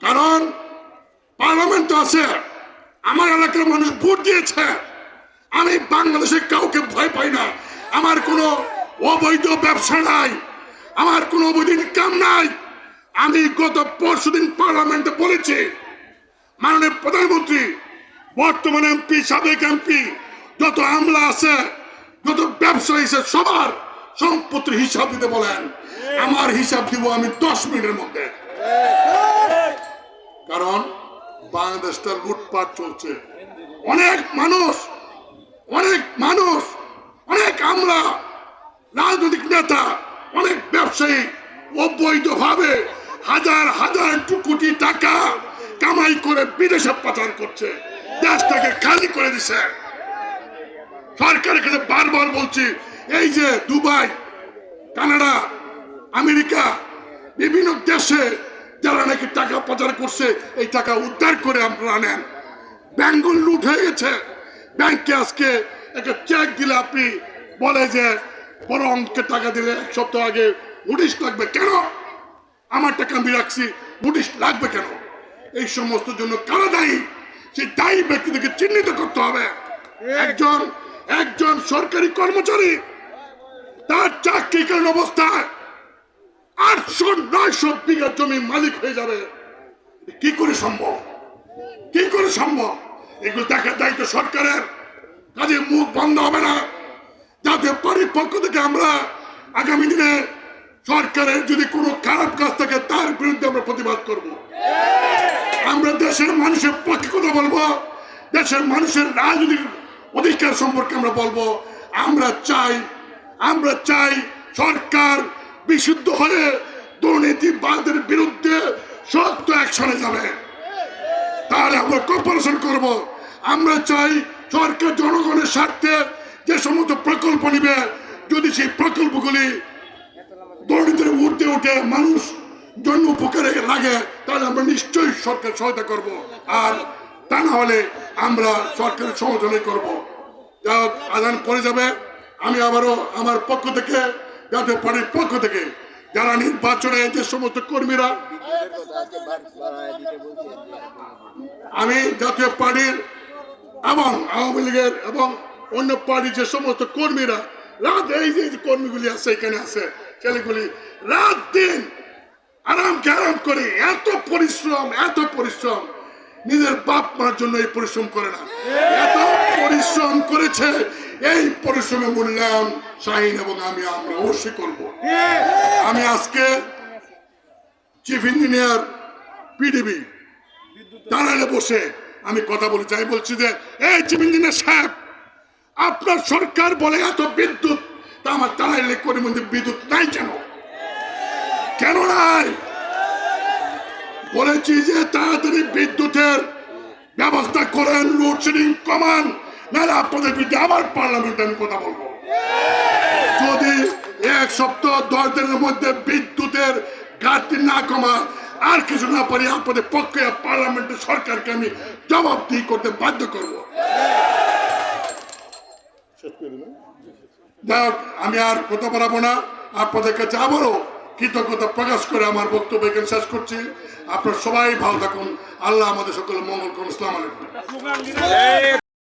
কারণ পার্লামেন্ট আছে, আমার এলাকার মানুষ ভোট দিয়েছে। আমি বাংলাদেশে কাউকে ভয় পাই না। আমার কোনো অবৈধ ব্যবসা নাই, আমার কোনো অবৈধ ইনকাম নাই। আমি গত পরশুদিন পার্লামেন্টে বলেছি, মাননীয় প্রধানমন্ত্রী, বর্তমান এমপি, সাবেক এমপি, যত আমলা আছে, যত ব্যবসায়ী আছে, সবার সম্পত্তির হিসাব দিতে বলেন। আমার হিসাব দিব আমি 10 মিনিটের মধ্যে। কারণ বাংলাদেশটা লুটপাট চলছে। অনেক মানুষ, অনেক আমলা, রাজনৈতিক নেতা, অনেক ব্যবসায়ী অবৈধভাবে হাজার হাজার কোটি টাকা কামাই করে বিদেশে পাচার করছে, দেশটাকে খালি করে দিছে। সরকারের কাছে বারবার বলছি, এই যে দুবাই, কানাডা, আমেরিকা, বিভিন্ন দেশে যারা নাকি টাকা পাচার করছে, এই টাকা উদ্ধার করে আপনারা আনেন। ব্যাংকগুলো লুট হয়ে গেছে। ব্যাংকে আজকে একটা চেক দিলে আপনি বলে যে বড় অঙ্কের টাকা দিলে 1 সপ্তাহ আগে নোটিশ লাগবে। কেন? আমার টাকা আমি রাখছি, নোটিশ লাগবে কেন? এই সমস্ত জন্য কারা দায়ী? সেই দায়ী ব্যক্তিদেরকে চিহ্নিত করতে হবে। একজন সরকারি কর্মচারী তার চাকরিকালীন অবস্থায় 800-900 বিঘা জমি মালিক হয়ে যাবে। কি করে সম্ভব? কি করে সম্ভব? এগুলো দেখার দায়িত্ব সরকারের। কাজে মুখ বন্ধ হবে না। জাতীয় পার্টির পক্ষ থেকে আমরা আগামী দিনে সরকারের যদি কোনো খারাপ কাজ থাকে তার বিরুদ্ধে আমরা প্রতিবাদ করব। আমরা দেশের মানুষের পক্ষে কথা বলবো, দেশের মানুষের রাজনৈতিক অধিকার সম্পর্কে আমরা বলবো। আমরা চাই সরকার বিশুদ্ধ হয়ে দুর্নীতিবাদের বিরুদ্ধে শক্ত অ্যাকশনে যাবে। তাহলে আমরা কোঅপারেশন করব। আমরা চাই সরকার জনগণের স্বার্থে যে সমস্ত প্রকল্প নিবে, যদি সেই প্রকল্পগুলি দুর্নীতির ঊর্ধ্বে উঠে মানুষ জন্য উপকারে লাগে, তাহলে আমরা নিশ্চয়ই সরকার সহায়তা করব। আর তা না হলে আমরা সরকারের সমালোচনা করব। আদান পড়ে যাবে। আমি আবারও আমার পক্ষ থেকে, জাতীয় পার্টির পক্ষ থেকে, যারা নির্বাচনে যে সমস্ত কর্মীরা, আমি জাতীয় পার্টির এবং আওয়ামী লীগের এবং অন্য পার্টির যে সমস্ত কর্মীরা রাত, এই যে কর্মীগুলি আছে এখানে আছে, ছেলেগুলি রাত দিন আরাম করে এত পরিশ্রম নিজের বাপ মার জন্য এই পরিশ্রম করে না, এত পরিশ্রম করেছে। এই পরিশ্রমের মূল্যায়ন শাহীন এবং আমরা অবশ্যই করব। আমি আজকে চিফ ইঞ্জিনিয়ার পিডিবি দাঁড়ালে বসে আমি কথা বলতে চাই। বলছি যে এই চিফ ইঞ্জিনিয়ার সাহেব, আপনার সরকার বলে এত বিদ্যুৎ, তা আমার টানাইলে করে মধ্যে বিদ্যুৎ নাই কেন নাই? বলেছি যে তাড়াতাড়ি বিদ্যুতের ব্যবস্থা করেন, লোডশেডিং কমান, নাহলে আপনাদের বিরুদ্ধে আবার পার্লামেন্টে আমি কথা বলবো। যদি 1 সপ্তাহ 10 দিনের মধ্যে বিদ্যুতের ঘাটতি না কমা আর কিছু না পারি, আপনাদের পক্ষে পার্লামেন্টের সরকারকে আমি জবাবদিহি করতে বাধ্য করব। আমি আর কথা বলাবো না। আপনাদের কাছে আবারও কৃতজ্ঞতা প্রকাশ করে আমার বক্তব্য এখানে শেষ করছি। আপনারা সবাই ভালো থাকুন। আল্লাহ আমাদের সকলের মঙ্গল করুন। আসসালামু আলাইকুম।